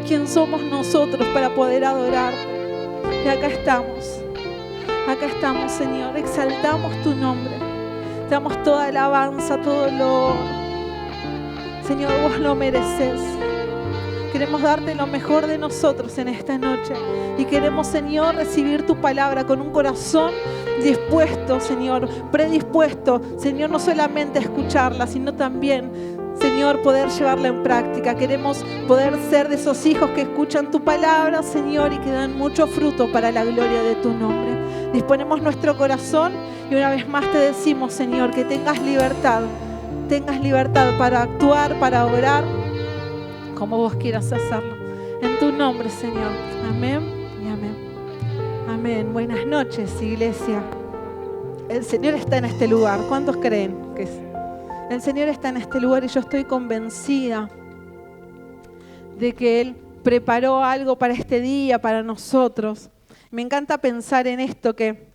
¿Quién somos nosotros para poder adorarte? Y acá estamos, Señor, exaltamos tu nombre. Te damos toda alabanza, todo lo... Señor, vos lo mereces. Queremos darte lo mejor de nosotros en esta noche. Y queremos, Señor, recibir tu palabra con un corazón dispuesto, Señor, predispuesto, Señor, no solamente a escucharla, sino también, Señor, poder llevarla en práctica. Queremos poder ser de esos hijos que escuchan tu palabra, Señor, y que dan mucho fruto para la gloria de tu nombre. Disponemos nuestro corazón y una vez más te decimos, Señor, que tengas libertad para actuar, para orar, como vos quieras hacerlo. En tu nombre, Señor. Amén y amén. Amén. Buenas noches, iglesia. El Señor está en este lugar. ¿Cuántos creen que el Señor está en este lugar? Y yo estoy convencida de que Él preparó algo para este día, para nosotros. Me encanta pensar en esto, que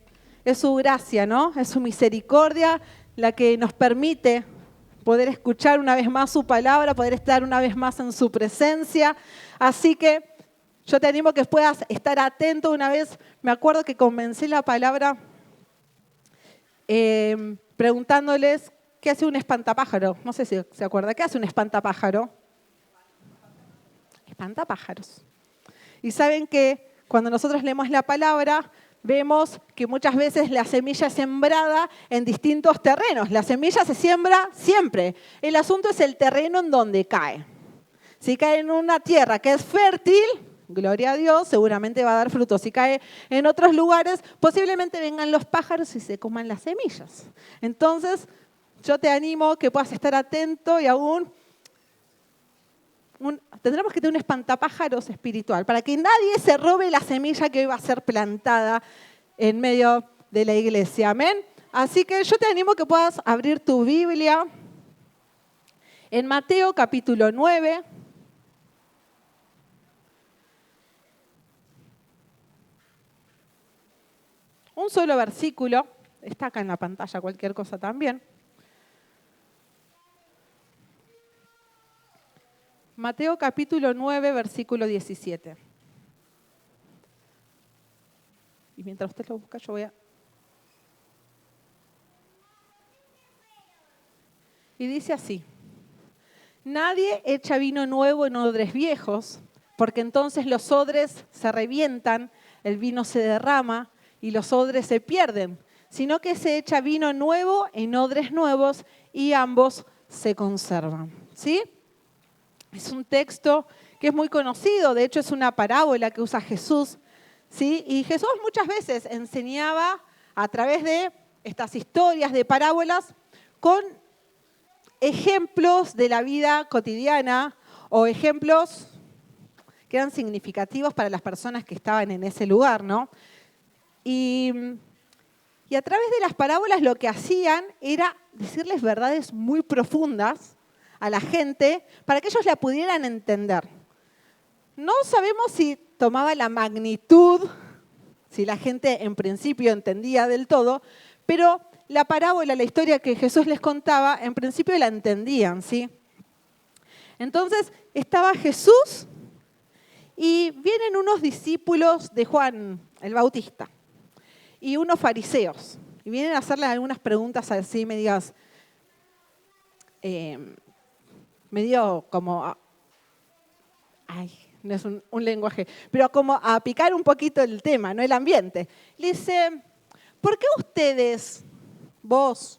es su gracia, ¿no? Es su misericordia la que nos permite poder escuchar una vez más su palabra, poder estar una vez más en su presencia. Así que yo te animo a que puedas estar atento. Una vez me acuerdo que comencé la palabra preguntándoles qué hace un espantapájaro. No sé si se acuerda. ¿Qué hace un espantapájaro? Espantapájaros. Y saben que cuando nosotros leemos la palabra, vemos que muchas veces la semilla es sembrada en distintos terrenos. La semilla se siembra siempre. El asunto es el terreno en donde cae. Si cae en una tierra que es fértil, gloria a Dios, seguramente va a dar frutos. Si cae en otros lugares, posiblemente vengan los pájaros y se coman las semillas. Entonces, yo te animo que puedas estar atento y aún tendremos que tener un espantapájaros espiritual para que nadie se robe la semilla que hoy va a ser plantada en medio de la iglesia. Amén. Así que yo te animo que puedas abrir tu Biblia en Mateo capítulo 9. Un solo versículo, está acá en la pantalla, cualquier cosa también. Mateo capítulo 9, versículo 17. Y mientras usted lo busca, yo voy a... Y dice así: nadie echa vino nuevo en odres viejos, porque entonces los odres se revientan, el vino se derrama y los odres se pierden, sino que se echa vino nuevo en odres nuevos y ambos se conservan. ¿Sí? Es un texto que es muy conocido, de hecho es una parábola que usa Jesús, ¿sí? Y Jesús muchas veces enseñaba a través de estas historias de parábolas con ejemplos de la vida cotidiana o ejemplos que eran significativos para las personas que estaban en ese lugar, ¿no? Y a través de las parábolas lo que hacían era decirles verdades muy profundas a la gente para que ellos la pudieran entender. No sabemos si tomaba la magnitud, si la gente en principio entendía del todo, pero la parábola, la historia que Jesús les contaba, en principio la entendían, ¿sí? Entonces estaba Jesús y vienen unos discípulos de Juan el Bautista y unos fariseos y vienen a hacerle algunas preguntas así medias... medio como, no es un lenguaje, pero como a picar un poquito el tema, ¿no? El ambiente. Le dice, ¿por qué ustedes, vos,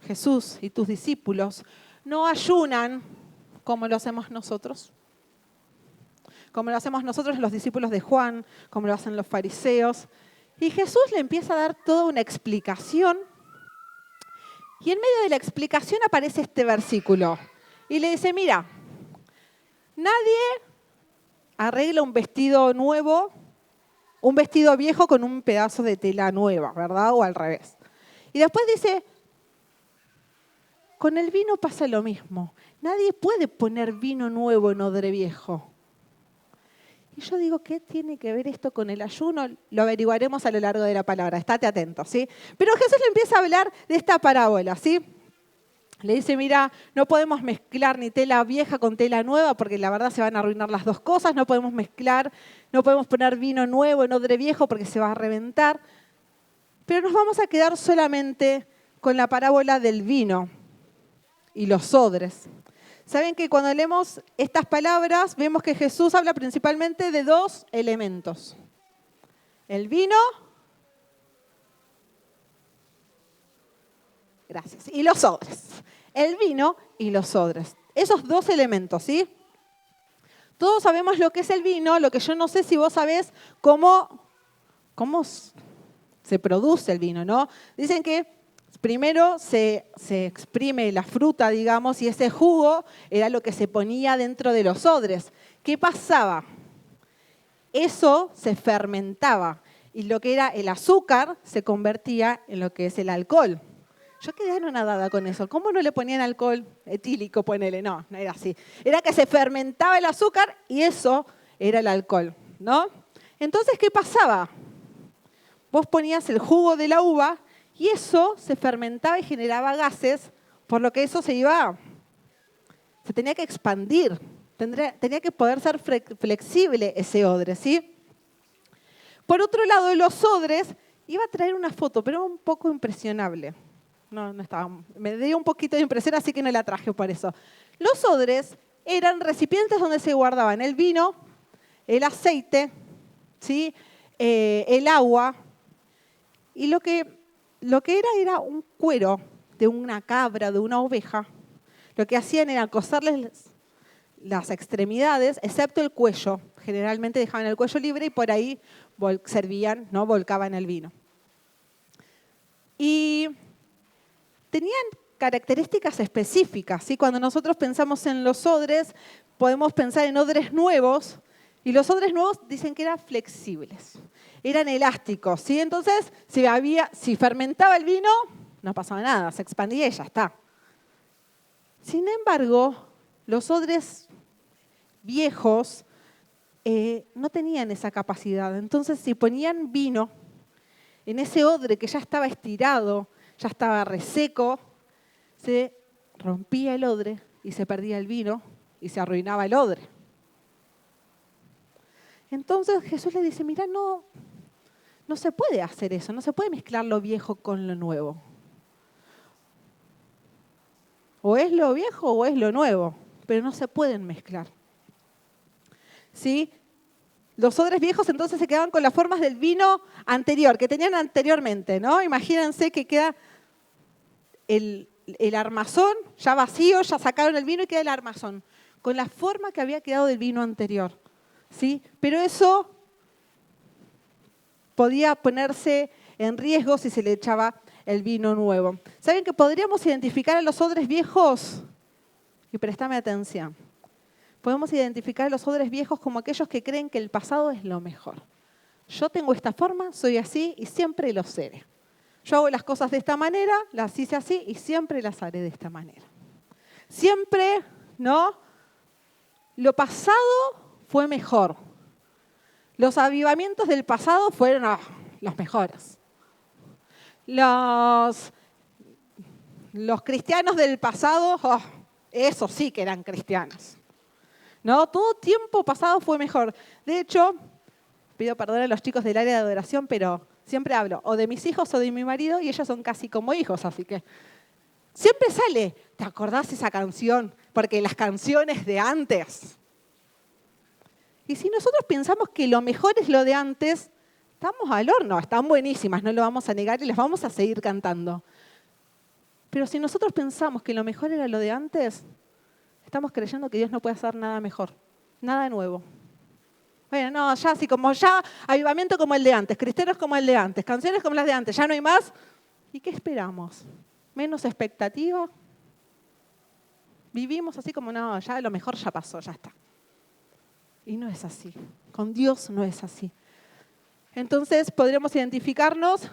Jesús y tus discípulos, no ayunan como lo hacemos nosotros? Como lo hacemos nosotros los discípulos de Juan, como lo hacen los fariseos. Y Jesús le empieza a dar toda una explicación. Y en medio de la explicación aparece este versículo. Y le dice, mira, nadie arregla un vestido nuevo, un vestido viejo con un pedazo de tela nueva, ¿verdad? O al revés. Y después dice, con el vino pasa lo mismo. Nadie puede poner vino nuevo en odre viejo. Y yo digo, ¿qué tiene que ver esto con el ayuno? Lo averiguaremos a lo largo de la palabra, estate atento, ¿sí? Pero Jesús le empieza a hablar de esta parábola, ¿sí? Le dice, mira, no podemos mezclar ni tela vieja con tela nueva porque la verdad se van a arruinar las dos cosas. No podemos mezclar, no podemos poner vino nuevo en odre viejo porque se va a reventar. Pero nos vamos a quedar solamente con la parábola del vino y los odres. Saben que cuando leemos estas palabras vemos que Jesús habla principalmente de dos elementos. El vino, gracias, y los odres. El vino y los odres. Esos dos elementos, ¿sí? Todos sabemos lo que es el vino, lo que yo no sé si vos sabés cómo se produce el vino, ¿no? Dicen que primero se exprime la fruta, digamos, y ese jugo era lo que se ponía dentro de los odres. ¿Qué pasaba? Eso se fermentaba y lo que era el azúcar se convertía en lo que es el alcohol. Yo quedé anonadada con eso. ¿Cómo no le ponían alcohol etílico, ponele? No, no era así. Era que se fermentaba el azúcar y eso era el alcohol, ¿no? Entonces, ¿qué pasaba? Vos ponías el jugo de la uva y eso se fermentaba y generaba gases, por lo que eso se tenía que expandir, tenía que poder ser flexible ese odre, ¿sí? Por otro lado, los odres, iba a traer una foto, pero un poco impresionable. No estaba, me dio un poquito de impresión, así que no la traje por eso. Los odres eran recipientes donde se guardaban el vino, el aceite, ¿sí? El agua, y lo que era un cuero de una cabra, de una oveja. Lo que hacían era coserles las extremidades, excepto el cuello. Generalmente dejaban el cuello libre y por ahí servían, ¿no? Volcaban el vino. Y tenían características específicas, ¿sí? Cuando nosotros pensamos en los odres, podemos pensar en odres nuevos, y los odres nuevos dicen que eran flexibles, eran elásticos, ¿sí? Entonces, si fermentaba el vino, no pasaba nada, se expandía y ya está. Sin embargo, los odres viejos no tenían esa capacidad. Entonces, si ponían vino en ese odre que ya estaba estirado, ya estaba reseco, se rompía el odre y se perdía el vino y se arruinaba el odre. Entonces Jesús le dice, mira, no se puede hacer eso, no se puede mezclar lo viejo con lo nuevo. O es lo viejo o es lo nuevo, pero no se pueden mezclar. ¿Sí? Los odres viejos entonces se quedaban con las formas del vino anterior, que tenían anteriormente, ¿no? Imagínense que queda el armazón ya vacío, ya sacaron el vino y queda el armazón, con la forma que había quedado del vino anterior, ¿sí? Pero eso podía ponerse en riesgo si se le echaba el vino nuevo. ¿Saben que podríamos identificar a los odres viejos? Y préstame atención. Podemos identificar a los odres viejos como aquellos que creen que el pasado es lo mejor. Yo tengo esta forma, soy así y siempre lo seré. Yo hago las cosas de esta manera, las hice así y siempre las haré de esta manera. Siempre, ¿no? Lo pasado fue mejor. Los avivamientos del pasado fueron los mejores. Los cristianos del pasado, esos sí que eran cristianos. ¿No? Todo tiempo pasado fue mejor. De hecho, pido perdón a los chicos del área de adoración, pero siempre hablo o de mis hijos o de mi marido y ellos son casi como hijos, así que siempre sale, ¿te acordás esa canción? Porque las canciones de antes. Y si nosotros pensamos que lo mejor es lo de antes, estamos al horno, están buenísimas, no lo vamos a negar y las vamos a seguir cantando. Pero si nosotros pensamos que lo mejor era lo de antes, estamos creyendo que Dios no puede hacer nada mejor, nada nuevo. Bueno, no, ya así como ya, avivamiento como el de antes, cristianos como el de antes, canciones como las de antes, ya no hay más. ¿Y qué esperamos? ¿Menos expectativa? Vivimos así como, no, ya lo mejor ya pasó, ya está. Y no es así, con Dios no es así. Entonces podremos identificarnos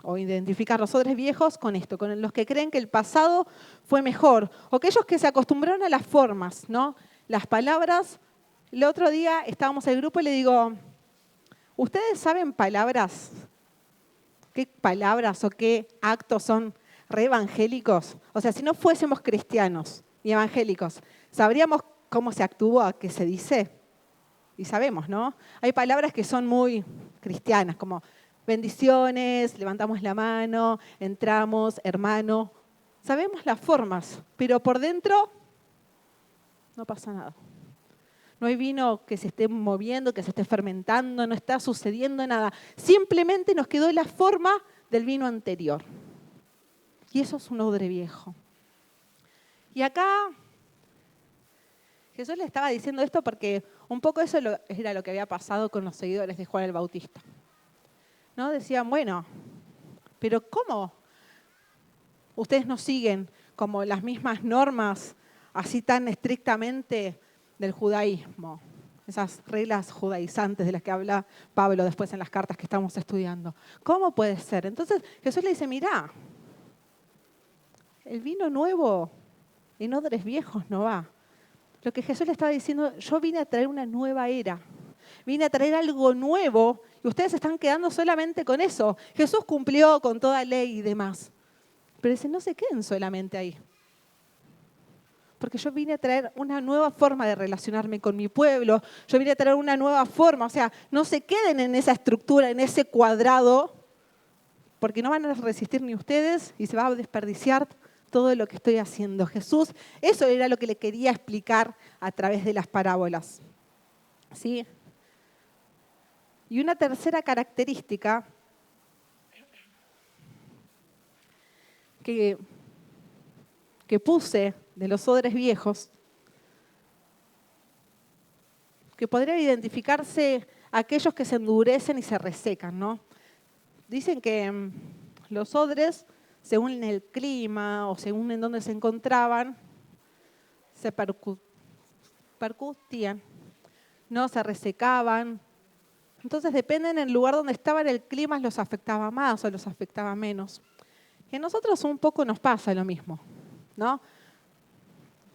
o identificar los odres viejos con esto, con los que creen que el pasado fue mejor, o aquellos que se acostumbraron a las formas, ¿no? Las palabras. El otro día estábamos en el grupo y le digo, ¿ustedes saben palabras? ¿Qué palabras o qué actos son re evangélicos, o sea, si no fuésemos cristianos y evangélicos, ¿sabríamos cómo se actúa, qué se dice? Y sabemos, ¿no? Hay palabras que son muy cristianas, como bendiciones, levantamos la mano, entramos, hermano. Sabemos las formas, pero por dentro no pasa nada. No hay vino que se esté moviendo, que se esté fermentando, no está sucediendo nada. Simplemente nos quedó la forma del vino anterior. Y eso es un odre viejo. Y acá Jesús le estaba diciendo esto porque un poco eso era lo que había pasado con los seguidores de Juan el Bautista. ¿No? Decían, bueno, pero ¿cómo ustedes no siguen como las mismas normas así tan estrictamente del judaísmo? Esas reglas judaizantes de las que habla Pablo después en las cartas que estamos estudiando. ¿Cómo puede ser? Entonces Jesús le dice, mirá, el vino nuevo en odres viejos no va. Lo que Jesús le estaba diciendo, yo vine a traer una nueva era. Vine a traer algo nuevo y ustedes se están quedando solamente con eso. Jesús cumplió con toda ley y demás. Pero dice, no se queden solamente ahí. Porque yo vine a traer una nueva forma de relacionarme con mi pueblo. Yo vine a traer una nueva forma. O sea, no se queden en esa estructura, en ese cuadrado, porque no van a resistir ni ustedes y se va a desperdiciar todo lo que estoy haciendo. Jesús, eso era lo que le quería explicar a través de las parábolas. ¿Sí? Y una tercera característica que puse de los odres viejos, que podría identificarse a aquellos que se endurecen y se resecan, ¿no? Dicen que los odres, según el clima o según en dónde se encontraban, se percutían, ¿no? Se resecaban. Entonces, dependen del lugar donde estaban, el clima los afectaba más o los afectaba menos. Y a nosotros un poco nos pasa lo mismo, ¿no?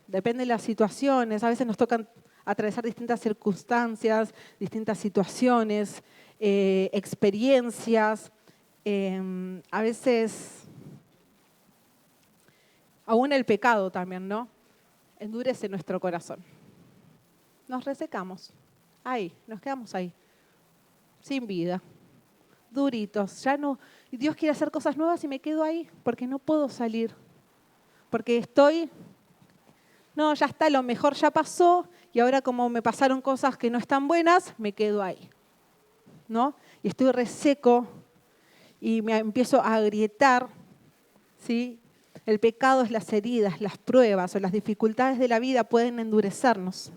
Depende de las situaciones, a veces nos tocan atravesar distintas circunstancias, distintas situaciones, experiencias, a veces aún el pecado también, ¿no? Endurece nuestro corazón. Nos resecamos, ahí, nos quedamos ahí, sin vida, duritos, ya no. Y Dios quiere hacer cosas nuevas y me quedo ahí porque no puedo salir, porque no, ya está, lo mejor ya pasó y ahora como me pasaron cosas que no están buenas, me quedo ahí, ¿no? Y estoy reseco y me empiezo a agrietar, ¿sí? El pecado es las heridas, las pruebas o las dificultades de la vida pueden endurecernos,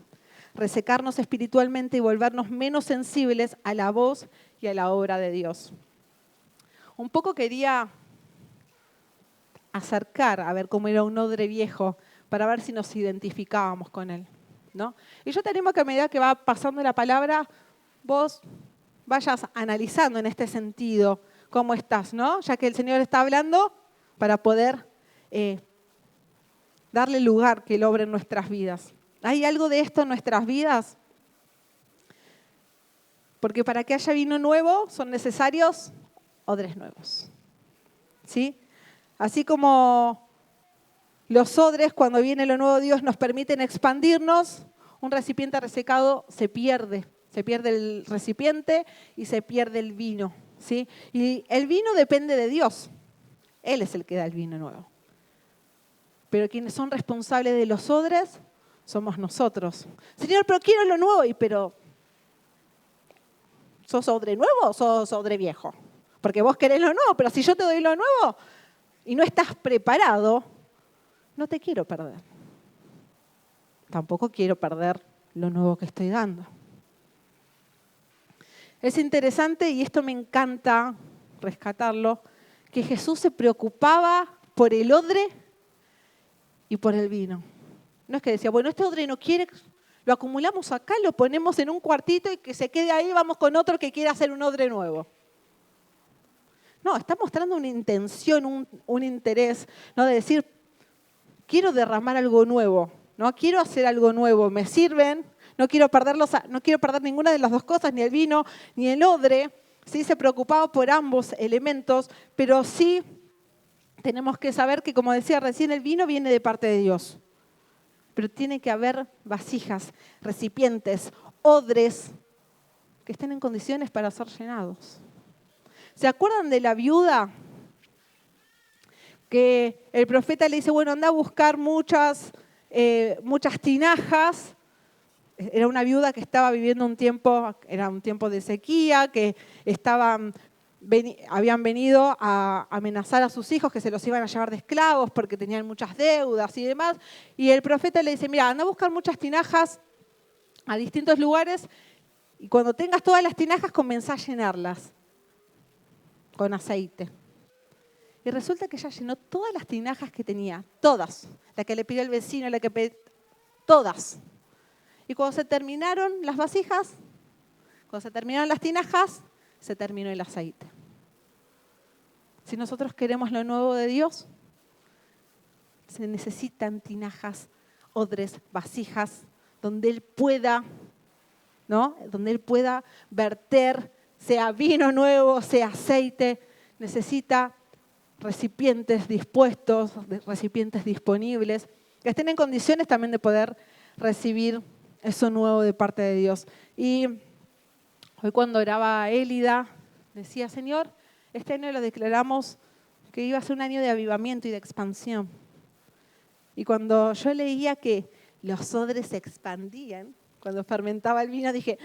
resecarnos espiritualmente y volvernos menos sensibles a la voz y a la obra de Dios. Un poco quería acercar a ver cómo era un odre viejo para ver si nos identificábamos con él, ¿no? Y yo te animo que a medida que va pasando la palabra, vos vayas analizando en este sentido cómo estás, ¿no? Ya que el Señor está hablando para poder darle lugar que Él obre en nuestras vidas. ¿Hay algo de esto en nuestras vidas? Porque para que haya vino nuevo son necesarios odres nuevos, ¿sí? Así como los odres, cuando viene lo nuevo de Dios, nos permiten expandirnos, un recipiente resecado se pierde el recipiente y se pierde el vino, ¿sí? Y el vino depende de Dios, Él es el que da el vino nuevo. Pero quienes son responsables de los odres somos nosotros. Señor, pero quiero lo nuevo, pero ¿sos odre nuevo o sos odre viejo? Porque vos querés lo nuevo, pero si yo te doy lo nuevo y no estás preparado, no te quiero perder. Tampoco quiero perder lo nuevo que estoy dando. Es interesante, y esto me encanta rescatarlo, que Jesús se preocupaba por el odre y por el vino. No es que decía, bueno, este odre no quiere, lo acumulamos acá, lo ponemos en un cuartito y que se quede ahí, vamos con otro que quiera hacer un odre nuevo. No, está mostrando una intención, un interés, ¿no? De decir, quiero derramar algo nuevo, ¿no? Quiero hacer algo nuevo, me sirven, no quiero perder ninguna de las dos cosas, ni el vino ni el odre. Sí, se preocupaba por ambos elementos, pero sí tenemos que saber que, como decía recién, el vino viene de parte de Dios. Pero tiene que haber vasijas, recipientes, odres que estén en condiciones para ser llenados. ¿Se acuerdan de la viuda? Que el profeta le dice, bueno, anda a buscar muchas tinajas. Era una viuda que estaba viviendo era un tiempo de sequía, que habían venido a amenazar a sus hijos que se los iban a llevar de esclavos porque tenían muchas deudas y demás. Y el profeta le dice, mira, anda a buscar muchas tinajas a distintos lugares y cuando tengas todas las tinajas comenzá a llenarlas con aceite. Y resulta que ella llenó todas las tinajas que tenía, todas. La que le pidió el vecino, todas. Y cuando se terminaron las vasijas, cuando se terminaron las tinajas, se terminó el aceite. Si nosotros queremos lo nuevo de Dios, se necesitan tinajas, odres, vasijas, donde Él pueda, ¿no? Donde Él pueda verter, sea vino nuevo, sea aceite. Necesita recipientes dispuestos, recipientes disponibles, que estén en condiciones también de poder recibir eso nuevo de parte de Dios. Y hoy cuando oraba Élida, decía, Señor, este año lo declaramos que iba a ser un año de avivamiento y de expansión. Y cuando yo leía que los odres se expandían, cuando fermentaba el vino, dije,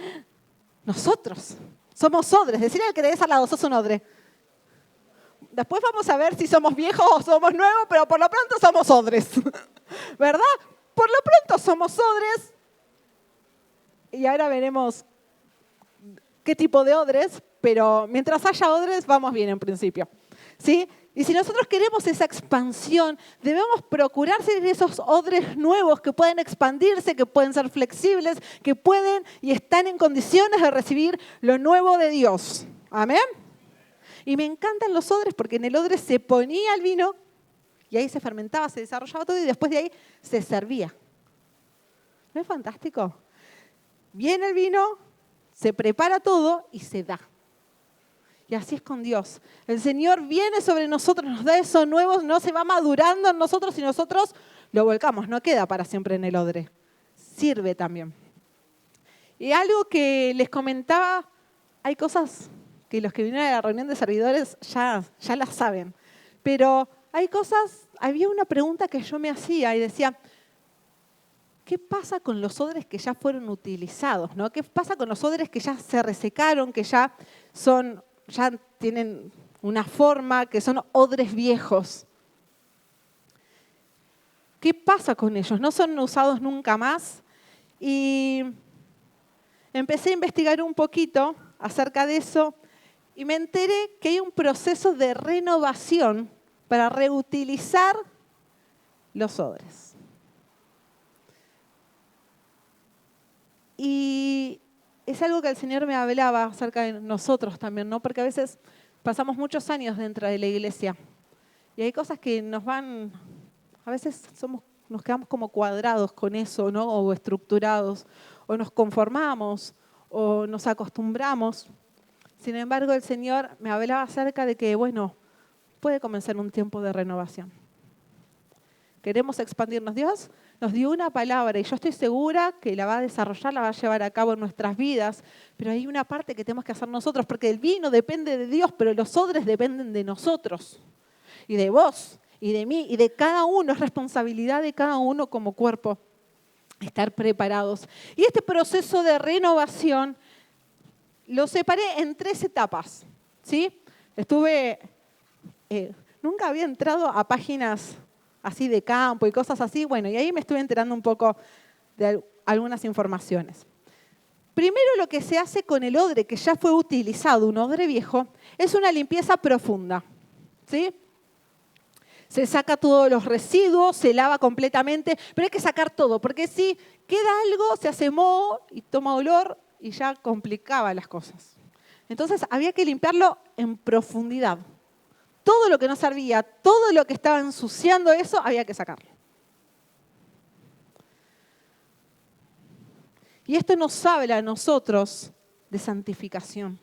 nosotros somos odres. Decirle al que tenés al lado, sos un odre. Después vamos a ver si somos viejos o somos nuevos, pero por lo pronto somos odres. ¿Verdad? Por lo pronto somos odres. Y ahora veremos qué tipo de odres, pero mientras haya odres, vamos bien en principio. ¿Sí? Y si nosotros queremos esa expansión, debemos procurar ser esos odres nuevos que pueden expandirse, que pueden ser flexibles, que pueden y están en condiciones de recibir lo nuevo de Dios. Amén. Y me encantan los odres porque en el odre se ponía el vino y ahí se fermentaba, se desarrollaba todo y después de ahí se servía. ¿No es fantástico? Viene el vino, se prepara todo y se da. Y así es con Dios. El Señor viene sobre nosotros, nos da eso nuevo, no se va madurando en nosotros y nosotros lo volcamos. No queda para siempre en el odre. Sirve también. Y algo que les comentaba, hay cosas que los que vinieron a la reunión de servidores ya las saben. Pero hay cosas, había una pregunta que yo me hacía y decía, ¿qué pasa con los odres que ya fueron utilizados? ¿No? ¿Qué pasa con los odres que ya se resecaron, que ya tienen una forma, que son odres viejos? ¿Qué pasa con ellos? ¿No son usados nunca más? Y empecé a investigar un poquito acerca de eso y me enteré que hay un proceso de renovación para reutilizar los odres. Y es algo que el Señor me hablaba acerca de nosotros también, ¿no? Porque a veces pasamos muchos años dentro de la iglesia y hay cosas que a veces nos quedamos como cuadrados con eso, ¿no? O estructurados, o nos conformamos, o nos acostumbramos. Sin embargo, el Señor me hablaba acerca de que, bueno, puede comenzar un tiempo de renovación. Queremos expandirnos. Dios nos dio una palabra y yo estoy segura que la va a desarrollar, la va a llevar a cabo en nuestras vidas, pero hay una parte que tenemos que hacer nosotros, porque el vino depende de Dios, pero los odres dependen de nosotros y de vos y de mí y de cada uno. Es responsabilidad de cada uno como cuerpo estar preparados. Y este proceso de renovación lo separé en 3 etapas, ¿sí? Nunca había entrado a páginas así de campo y cosas así, bueno, y ahí me estuve enterando un poco de algunas informaciones. Primero, lo que se hace con el odre que ya fue utilizado, un odre viejo, es una limpieza profunda, ¿sí? Se saca todos los residuos, se lava completamente, pero hay que sacar todo, porque si queda algo, se hace moho y toma olor y ya complicaba las cosas. Entonces había que limpiarlo en profundidad. Todo lo que no servía, todo lo que estaba ensuciando eso, había que sacarlo. Y esto nos habla a nosotros de santificación.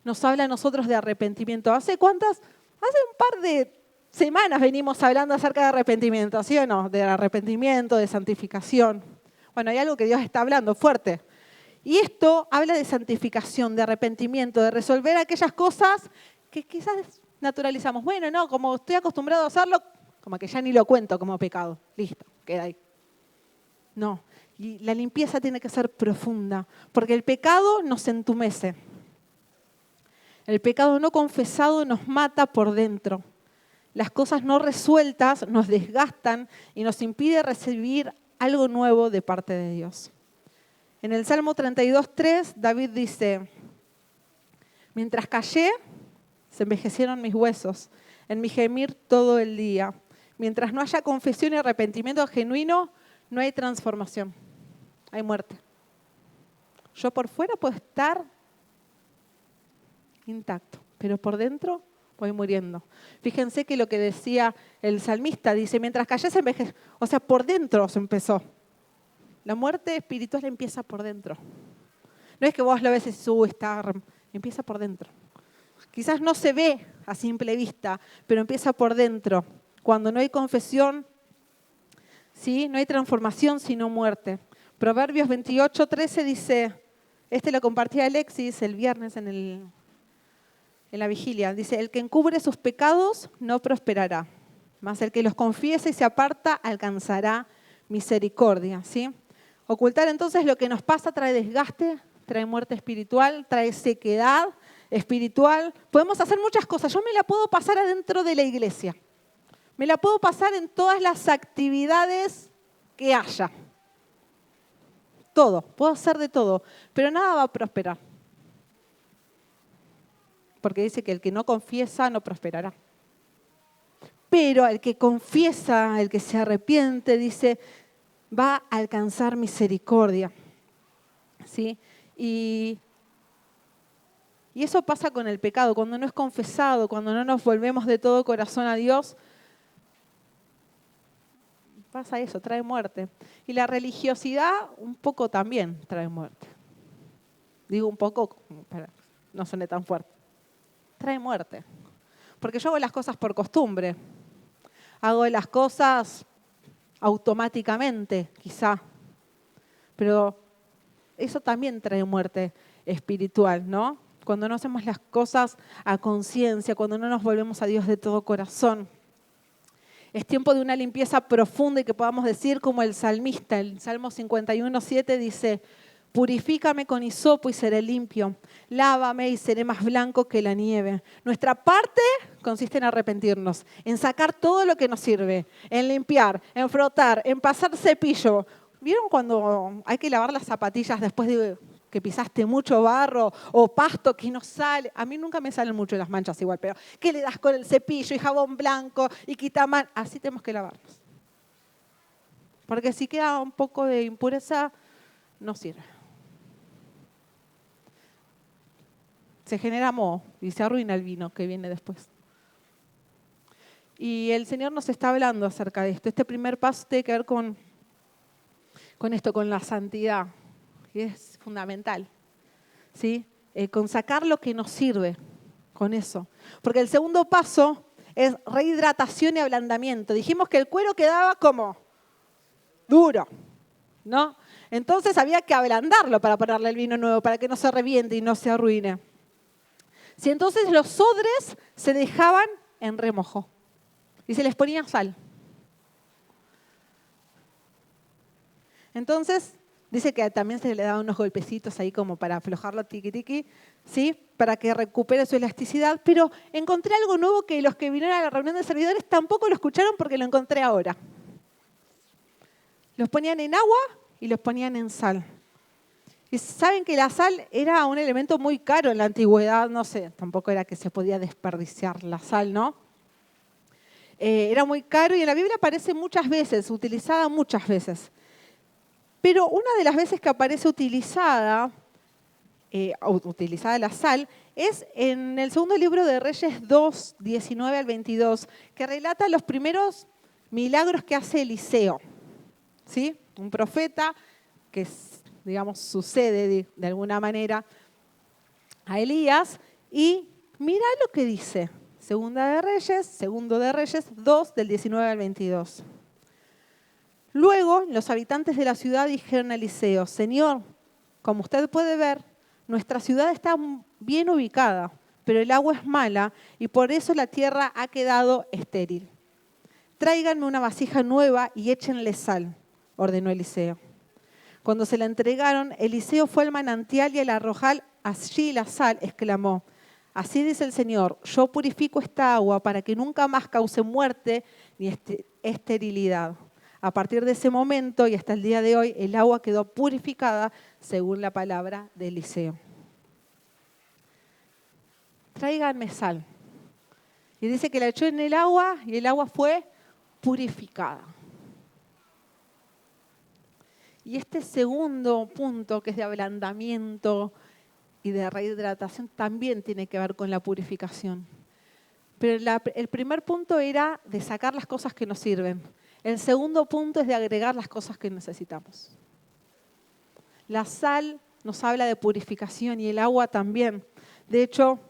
Nos habla a nosotros de arrepentimiento. Hace un par de semanas venimos hablando acerca de arrepentimiento, ¿sí o no? De arrepentimiento, de santificación. Bueno, hay algo que Dios está hablando fuerte. Y esto habla de santificación, de arrepentimiento, de resolver aquellas cosas que quizás naturalizamos. Bueno, no, como estoy acostumbrado a hacerlo, como que ya ni lo cuento como pecado. Listo, queda ahí. No, y la limpieza tiene que ser profunda, porque el pecado nos entumece. El pecado no confesado nos mata por dentro. Las cosas no resueltas nos desgastan y nos impide recibir algo nuevo de parte de Dios. En el Salmo 32:3, David dice, mientras callé, se envejecieron mis huesos, en mi gemir todo el día. Mientras no haya confesión y arrepentimiento genuino, no hay transformación, hay muerte. Yo por fuera puedo estar intacto, pero por dentro voy muriendo. Fíjense que lo que decía el salmista, dice, mientras callé se envejeció, o sea, por dentro se empezó. La muerte espiritual empieza por dentro. No es que vos lo ves y decís, empieza por dentro. Quizás no se ve a simple vista, pero empieza por dentro. Cuando no hay confesión, ¿sí? No hay transformación, sino muerte. Proverbios 28:13 dice, lo compartía Alexis el viernes en la vigilia. Dice, el que encubre sus pecados no prosperará, mas el que los confiesa y se aparta alcanzará misericordia, ¿sí? Ocultar entonces lo que nos pasa trae desgaste, trae muerte espiritual, trae sequedad espiritual. Podemos hacer muchas cosas. Yo me la puedo pasar adentro de la iglesia. Me la puedo pasar en todas las actividades que haya. Todo, puedo hacer de todo, pero nada va a prosperar. Porque dice que el que no confiesa no prosperará. Pero el que confiesa, el que se arrepiente, dice, va a alcanzar misericordia. ¿Sí? Y eso pasa con el pecado. Cuando no es confesado, cuando no nos volvemos de todo corazón a Dios, pasa eso, trae muerte. Y la religiosidad un poco también trae muerte. Digo un poco, para que no suene tan fuerte. Trae muerte. Porque yo hago las cosas por costumbre. Hago las cosas automáticamente, quizá. Pero eso también trae muerte espiritual, ¿no? Cuando no hacemos las cosas a conciencia, cuando no nos volvemos a Dios de todo corazón. Es tiempo de una limpieza profunda y que podamos decir como el salmista, el Salmo 51:7 dice, purifícame con hisopo y seré limpio, lávame y seré más blanco que la nieve. Nuestra parte consiste en arrepentirnos, en sacar todo lo que nos sirve, en limpiar, en frotar, en pasar cepillo. ¿Vieron cuando hay que lavar las zapatillas después de que pisaste mucho barro o pasto que no sale? A mí nunca me salen mucho las manchas igual, pero ¿qué le das con el cepillo y jabón blanco y quitamán? Así tenemos que lavarnos. Porque si queda un poco de impureza, no sirve. Se genera moho y se arruina el vino que viene después. Y el Señor nos está hablando acerca de esto. Este primer paso tiene que ver con esto, con la santidad. Y es fundamental, ¿sí? Con sacar lo que nos sirve, con eso. Porque el segundo paso es rehidratación y ablandamiento. Dijimos que el cuero quedaba como duro, ¿no? Entonces había que ablandarlo para ponerle el vino nuevo, para que no se reviente y no se arruine. Si entonces los odres se dejaban en remojo y se les ponía sal. Entonces, dice que también se le daban unos golpecitos ahí como para aflojarlo tiqui-tiqui, ¿sí? Para que recupere su elasticidad. Pero encontré algo nuevo que los que vinieron a la reunión de servidores tampoco lo escucharon porque lo encontré ahora. Los ponían en agua y los ponían en sal. Y saben que la sal era un elemento muy caro en la antigüedad, no sé, tampoco era que se podía desperdiciar la sal, ¿no? Era muy caro y en la Biblia aparece muchas veces, utilizada muchas veces. Pero una de las veces que aparece utilizada la sal es en el segundo libro de Reyes 2, 19 al 22, que relata los primeros milagros que hace Eliseo, ¿sí? Un profeta que, digamos, sucede de alguna manera a Elías. Y mira lo que dice Segundo de Reyes 2, del 19 al 22. Luego, los habitantes de la ciudad dijeron a Eliseo: Señor, como usted puede ver, nuestra ciudad está bien ubicada, pero el agua es mala y por eso la tierra ha quedado estéril. Tráiganme una vasija nueva y échenle sal, ordenó Eliseo. Cuando se la entregaron, Eliseo fue al manantial y al arrojar allí la sal, exclamó: Así dice el Señor, yo purifico esta agua para que nunca más cause muerte ni esterilidad. A partir de ese momento y hasta el día de hoy, el agua quedó purificada según la palabra de Eliseo. Tráiganme sal. Y dice que la echó en el agua y el agua fue purificada. Y este segundo punto, que es de ablandamiento y de rehidratación, también tiene que ver con la purificación. Pero el primer punto era de sacar las cosas que nos sirven. El segundo punto es de agregar las cosas que necesitamos. La sal nos habla de purificación y el agua también. De hecho,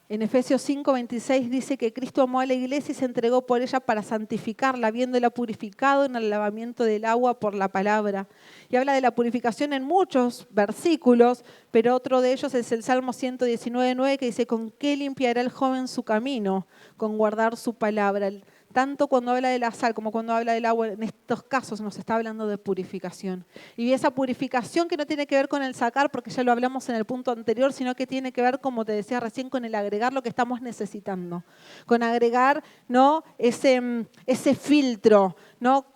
en Efesios 5:26 dice que Cristo amó a la iglesia y se entregó por ella para santificarla, habiéndola purificado en el lavamiento del agua por la palabra. Y habla de la purificación en muchos versículos, pero otro de ellos es el Salmo 119:9 que dice: ¿Con qué limpiará el joven su camino? Con guardar su palabra. Tanto cuando habla de la sal como cuando habla del agua, en estos casos nos está hablando de purificación. Y esa purificación que no tiene que ver con el sacar, porque ya lo hablamos en el punto anterior, sino que tiene que ver, como te decía recién, con el agregar lo que estamos necesitando. Con agregar, ¿no?, ese filtro, ¿no?,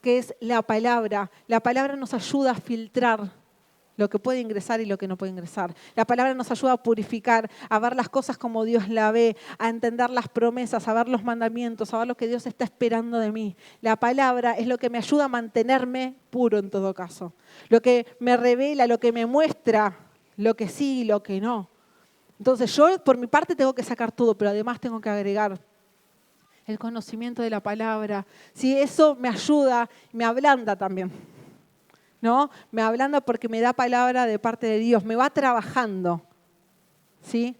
que es la palabra. La palabra nos ayuda a filtrar lo que puede ingresar y lo que no puede ingresar. La palabra nos ayuda a purificar, a ver las cosas como Dios la ve, a entender las promesas, a ver los mandamientos, a ver lo que Dios está esperando de mí. La palabra es lo que me ayuda a mantenerme puro en todo caso. Lo que me revela, lo que me muestra, lo que sí y lo que no. Entonces yo por mi parte tengo que sacar todo, pero además tengo que agregar el conocimiento de la palabra. Si eso me ayuda, me ablanda también. ¿No? Me ablanda porque me da palabra de parte de Dios, me va trabajando, ¿sí?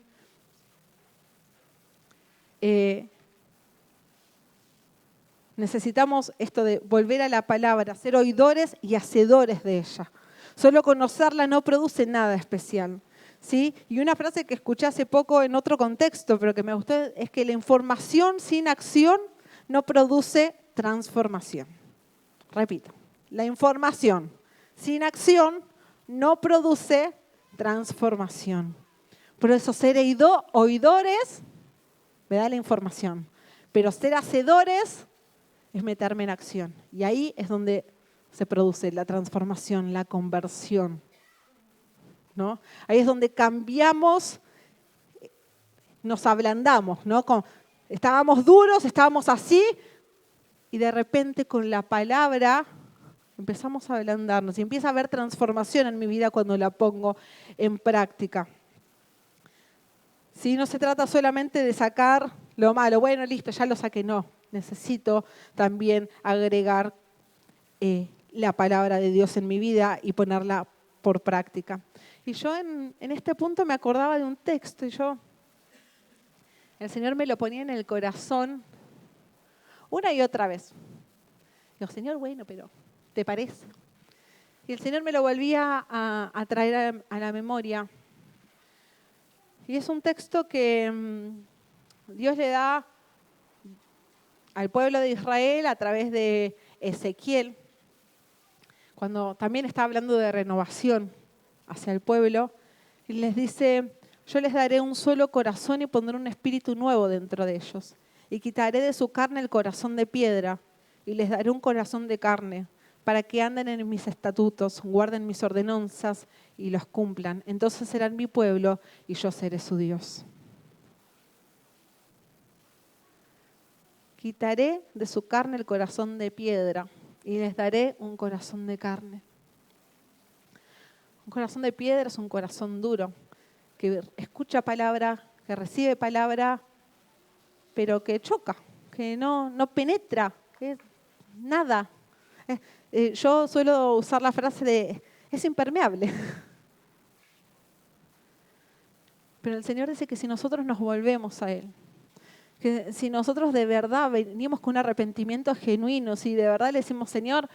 Necesitamos esto de volver a la palabra, ser oidores y hacedores de ella. Solo conocerla no produce nada especial, ¿sí? Y una frase que escuché hace poco en otro contexto, pero que me gustó, es que la información sin acción no produce transformación. Repito, la información sin acción no produce transformación. Por eso ser oidores me da la información, pero ser hacedores es meterme en acción. Y ahí es donde se produce la transformación, la conversión, ¿no? Ahí es donde cambiamos, nos ablandamos, ¿no? Estábamos duros, estábamos así, y de repente con la palabra empezamos a ablandarnos y empieza a haber transformación en mi vida cuando la pongo en práctica. ¿Sí? No se trata solamente de sacar lo malo, bueno, listo, ya lo saqué, no. Necesito también agregar la palabra de Dios en mi vida y ponerla por práctica. Y yo en este punto me acordaba de un texto y el Señor me lo ponía en el corazón una y otra vez. Digo, Señor, bueno, pero ¿te parece? Y el Señor me lo volvía a traer a la memoria. Y es un texto que Dios le da al pueblo de Israel a través de Ezequiel, cuando también está hablando de renovación hacia el pueblo, y les dice: yo les daré un solo corazón y pondré un espíritu nuevo dentro de ellos. Y quitaré de su carne el corazón de piedra y les daré un corazón de carne, para que anden en mis estatutos, guarden mis ordenanzas y los cumplan. Entonces serán mi pueblo y yo seré su Dios. Quitaré de su carne el corazón de piedra y les daré un corazón de carne. Un corazón de piedra es un corazón duro, que escucha palabra, que recibe palabra, pero que choca, que no penetra, que nada. Yo suelo usar la frase de: es impermeable. Pero el Señor dice que si nosotros nos volvemos a Él, que si nosotros de verdad venimos con un arrepentimiento genuino, si de verdad le decimos, Señor,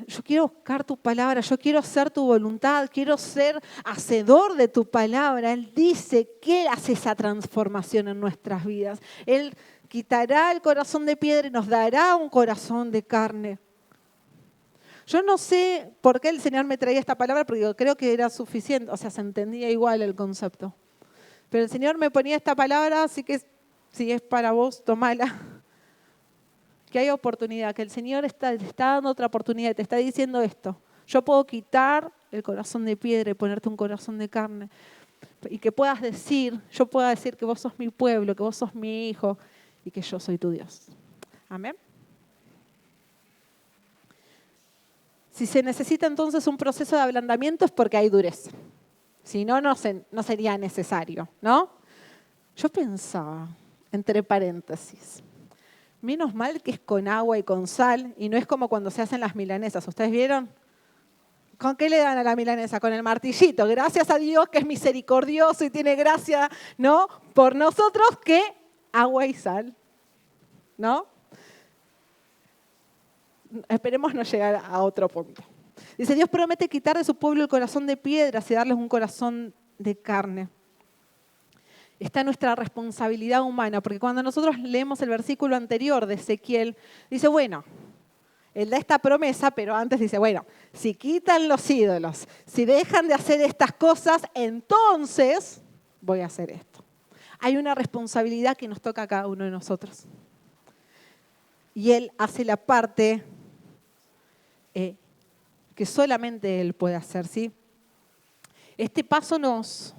yo quiero buscar tu palabra, yo quiero hacer tu voluntad, quiero ser hacedor de tu palabra. Él dice que Él hace esa transformación en nuestras vidas. Él quitará el corazón de piedra y nos dará un corazón de carne. Yo no sé por qué el Señor me traía esta palabra, porque yo creo que era suficiente, o sea, se entendía igual el concepto. Pero el Señor me ponía esta palabra, así que si es para vos, tomala. Que hay oportunidad, que el Señor te está dando otra oportunidad, te está diciendo esto. Yo puedo quitar el corazón de piedra y ponerte un corazón de carne. Y que puedas decir, yo pueda decir que vos sos mi pueblo, que vos sos mi hijo y que yo soy tu Dios. Amén. Si se necesita entonces un proceso de ablandamiento es porque hay dureza. Si no, no sería necesario, ¿no? Yo pensaba, entre paréntesis, menos mal que es con agua y con sal y no es como cuando se hacen las milanesas. ¿Ustedes vieron? ¿Con qué le dan a la milanesa? Con el martillito. Gracias a Dios que es misericordioso y tiene gracia, ¿no? Por nosotros que agua y sal, ¿no? Esperemos no llegar a otro punto. Dice, Dios promete quitar de su pueblo el corazón de piedras y darles un corazón de carne. Está nuestra responsabilidad humana, porque cuando nosotros leemos el versículo anterior de Ezequiel, dice, bueno, Él da esta promesa, pero antes dice, bueno, si quitan los ídolos, si dejan de hacer estas cosas, entonces voy a hacer esto. Hay una responsabilidad que nos toca a cada uno de nosotros. Y Él hace la parte que solamente Él puede hacer, ¿sí? Este paso nos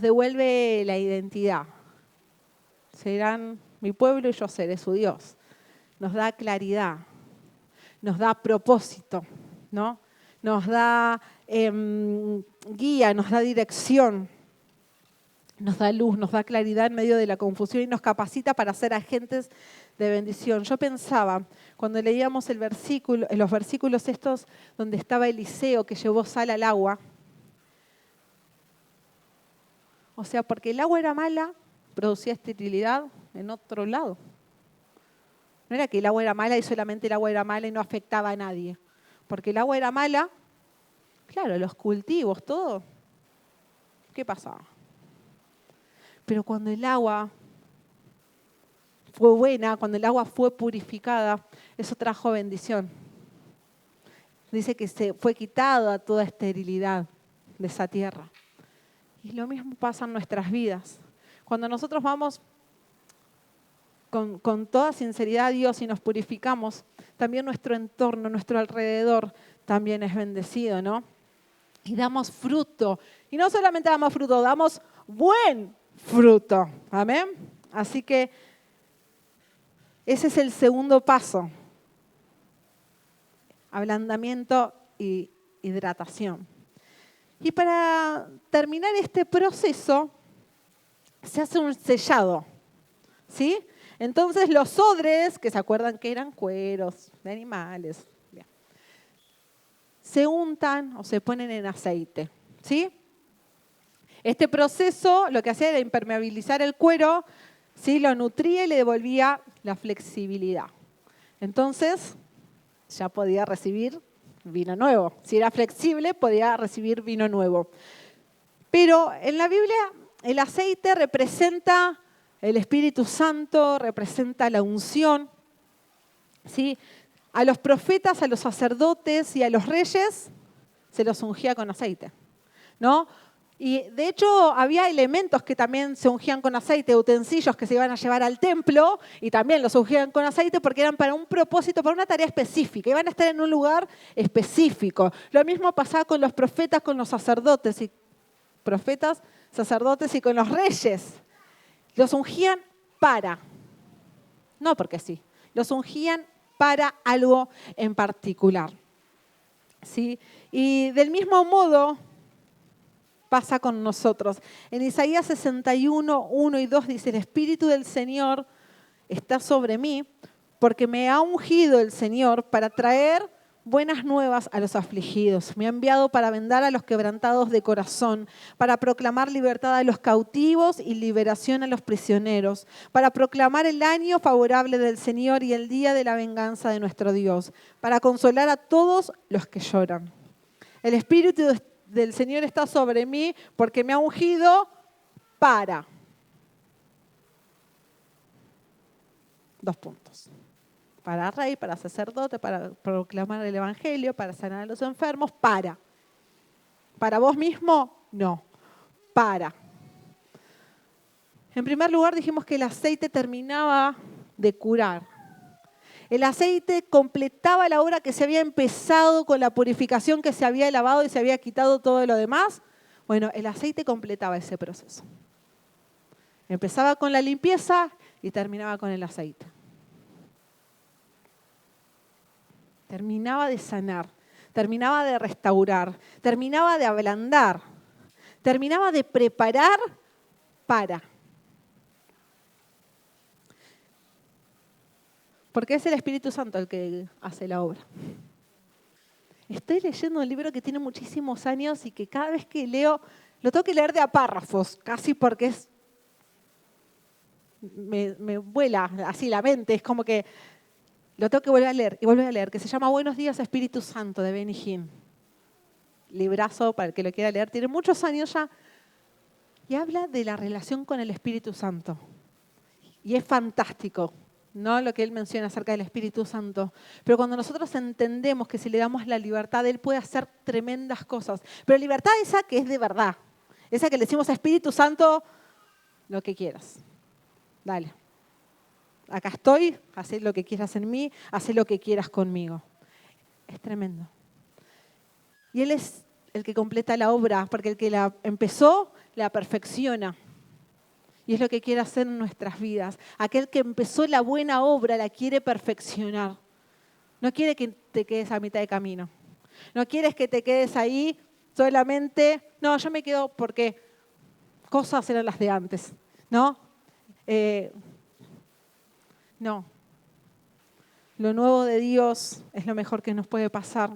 devuelve la identidad. Serán mi pueblo y yo seré su Dios. Nos da claridad, nos da propósito, ¿no? Nos da guía, nos da dirección, nos da luz, nos da claridad en medio de la confusión y nos capacita para ser agentes de bendición. Yo pensaba, cuando leíamos los versículos estos donde estaba Eliseo que llevó sal al agua, o sea, porque el agua era mala, producía esterilidad en otro lado. No era que el agua era mala y solamente el agua era mala y no afectaba a nadie. Porque el agua era mala, claro, los cultivos, todo. ¿Qué pasaba? Pero cuando el agua fue buena, cuando el agua fue purificada, eso trajo bendición. Dice que se fue quitada toda esterilidad de esa tierra. Y lo mismo pasa en nuestras vidas. Cuando nosotros vamos con toda sinceridad a Dios y nos purificamos, también nuestro entorno, nuestro alrededor también es bendecido, ¿no? Y damos fruto. Y no solamente damos fruto, damos buen fruto. Amén. Así que ese es el segundo paso. Ablandamiento y hidratación. Y para terminar este proceso, se hace un sellado, ¿sí? Entonces los odres, que se acuerdan que eran cueros de animales, bien, se untan o se ponen en aceite, ¿sí? Este proceso lo que hacía era impermeabilizar el cuero, ¿sí? Lo nutría y le devolvía la flexibilidad. Entonces ya podía recibir vino nuevo. Si era flexible, podía recibir vino nuevo. Pero en la Biblia el aceite representa el Espíritu Santo, representa la unción, ¿sí? A los profetas, a los sacerdotes y a los reyes se los ungía con aceite, ¿no? Y de hecho había elementos que también se ungían con aceite, utensilios que se iban a llevar al templo y también los ungían con aceite porque eran para un propósito, para una tarea específica, iban a estar en un lugar específico. Lo mismo pasaba con los profetas, con los sacerdotes y con los reyes. Los ungían no porque sí, los ungían para algo en particular, ¿sí? Y del mismo modo pasa con nosotros. En Isaías 61, 1 y 2 dice, el Espíritu del Señor está sobre mí porque me ha ungido el Señor para traer buenas nuevas a los afligidos. Me ha enviado para vendar a los quebrantados de corazón, para proclamar libertad a los cautivos y liberación a los prisioneros, para proclamar el año favorable del Señor y el día de la venganza de nuestro Dios, para consolar a todos los que lloran. El Espíritu del Señor está sobre mí porque me ha ungido para... 2 puntos. Para rey, para sacerdote, para proclamar el evangelio, para sanar a los enfermos, para. ¿Para vos mismo? No. Para. En primer lugar dijimos que el aceite terminaba de curar. El aceite completaba la obra que se había empezado con la purificación, que se había lavado y se había quitado todo lo demás. Bueno, el aceite completaba ese proceso. Empezaba con la limpieza y terminaba con el aceite. Terminaba de sanar, terminaba de restaurar, terminaba de ablandar, terminaba de preparar para. Porque es el Espíritu Santo el que hace la obra. Estoy leyendo un libro que tiene muchísimos años y que cada vez que leo, lo tengo que leer de a párrafos, casi porque me vuela así la mente, es como que lo tengo que volver a leer y volver a leer, que se llama Buenos días Espíritu Santo, de Benny Hinn. Librazo para el que lo quiera leer, tiene muchos años ya, y habla de la relación con el Espíritu Santo. Y es fantástico, ¿no? Lo que él menciona acerca del Espíritu Santo. Pero cuando nosotros entendemos que si le damos la libertad, él puede hacer tremendas cosas. Pero libertad esa que es de verdad, esa que le decimos a Espíritu Santo, lo que quieras. Dale. Acá estoy, haz lo que quieras en mí, haz lo que quieras conmigo. Es tremendo. Y Él es el que completa la obra, porque el que la empezó, la perfecciona. Y es lo que quiere hacer en nuestras vidas. Aquel que empezó la buena obra la quiere perfeccionar. No quiere que te quedes a mitad de camino. No quieres que te quedes ahí solamente, no, yo me quedo porque cosas eran las de antes, ¿no? No. Lo nuevo de Dios es lo mejor que nos puede pasar.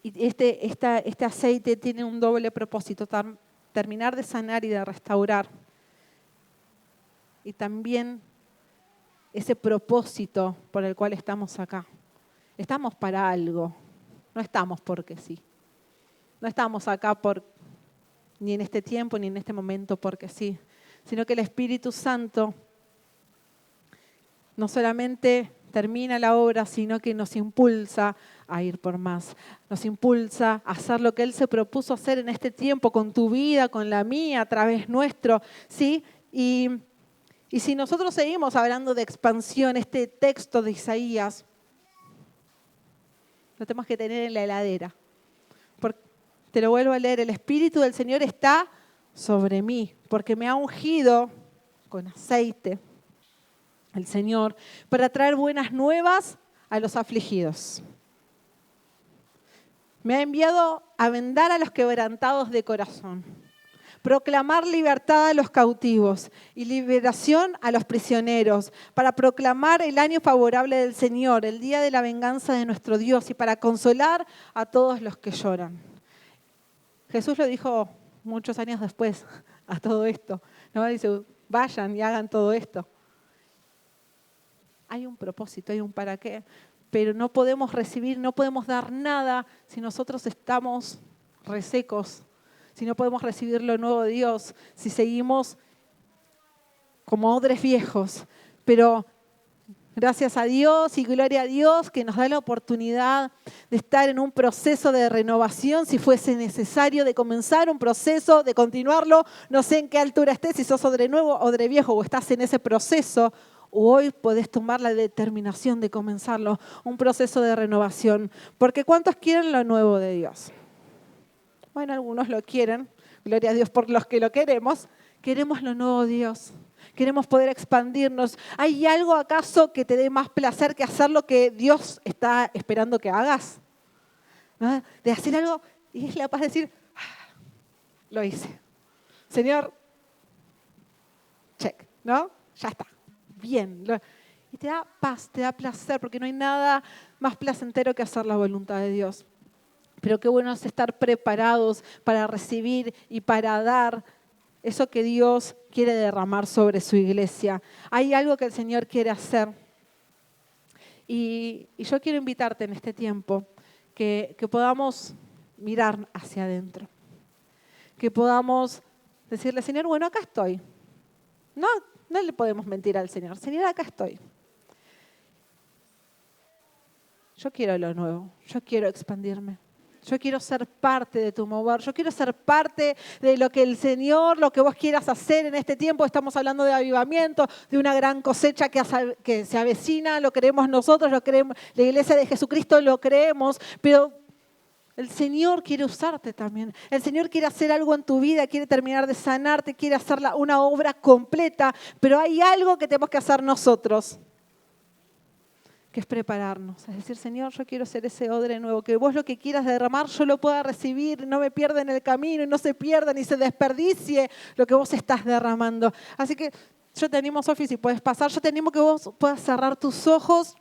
Y este aceite tiene un doble propósito, terminar de sanar y de restaurar. Y también ese propósito por el cual estamos acá. Estamos para algo, no estamos porque sí. No estamos acá ni en este tiempo ni en este momento porque sí, sino que el Espíritu Santo no solamente termina la obra, sino que nos impulsa a ir por más. Nos impulsa a hacer lo que Él se propuso hacer en este tiempo, con tu vida, con la mía, a través nuestro, ¿sí? Y si nosotros seguimos hablando de expansión, este texto de Isaías, lo tenemos que tener en la heladera. Te lo vuelvo a leer, el Espíritu del Señor está sobre mí, porque me ha ungido con aceite el Señor, para traer buenas nuevas a los afligidos. Me ha enviado a vendar a los quebrantados de corazón, proclamar libertad a los cautivos y liberación a los prisioneros, para proclamar el año favorable del Señor, el día de la venganza de nuestro Dios y para consolar a todos los que lloran. Jesús lo dijo muchos años después a todo esto, ¿no? Dice, vayan y hagan todo esto. Hay un propósito, hay un para qué, pero no podemos recibir, no podemos dar nada si nosotros estamos resecos, si no podemos recibir lo nuevo de Dios, si seguimos como odres viejos. Pero gracias a Dios y gloria a Dios que nos da la oportunidad de estar en un proceso de renovación, si fuese necesario, de comenzar un proceso, de continuarlo. No sé en qué altura estés, si sos odre nuevo, odre viejo o estás en ese proceso. Hoy podés tomar la determinación de comenzarlo, un proceso de renovación. Porque ¿cuántos quieren lo nuevo de Dios? Bueno, algunos lo quieren, gloria a Dios por los que lo queremos. Queremos lo nuevo de Dios, queremos poder expandirnos. ¿Hay algo acaso que te dé más placer que hacer lo que Dios está esperando que hagas? ¿No? De hacer algo y es la paz de decir, lo hice. Señor, check, ¿no? Ya está. Bien. y te da paz, te da placer, porque no hay nada más placentero que hacer la voluntad de Dios. Pero qué bueno es estar preparados para recibir y para dar eso que Dios quiere derramar sobre su iglesia. Hay algo que el Señor quiere hacer. Y yo quiero invitarte en este tiempo que podamos mirar hacia adentro. Que podamos decirle, Señor, bueno, acá estoy. No le podemos mentir al Señor. Señor, acá estoy. Yo quiero lo nuevo. Yo quiero expandirme. Yo quiero ser parte de tu mover. Yo quiero ser parte de lo que el Señor, lo que vos quieras hacer en este tiempo. Estamos hablando de avivamiento, de una gran cosecha que se avecina. Lo creemos nosotros, lo creemos. La iglesia de Jesucristo lo creemos. Pero el Señor quiere usarte también. El Señor quiere hacer algo en tu vida, quiere terminar de sanarte, quiere hacer una obra completa. Pero hay algo que tenemos que hacer nosotros, que es prepararnos, es decir, Señor, yo quiero ser ese odre nuevo, que vos lo que quieras derramar yo lo pueda recibir, no me pierda en el camino y no se pierda ni se desperdicie lo que vos estás derramando. Así que yo te animo, Sofi, si puedes pasar, yo te animo que vos puedas cerrar tus ojos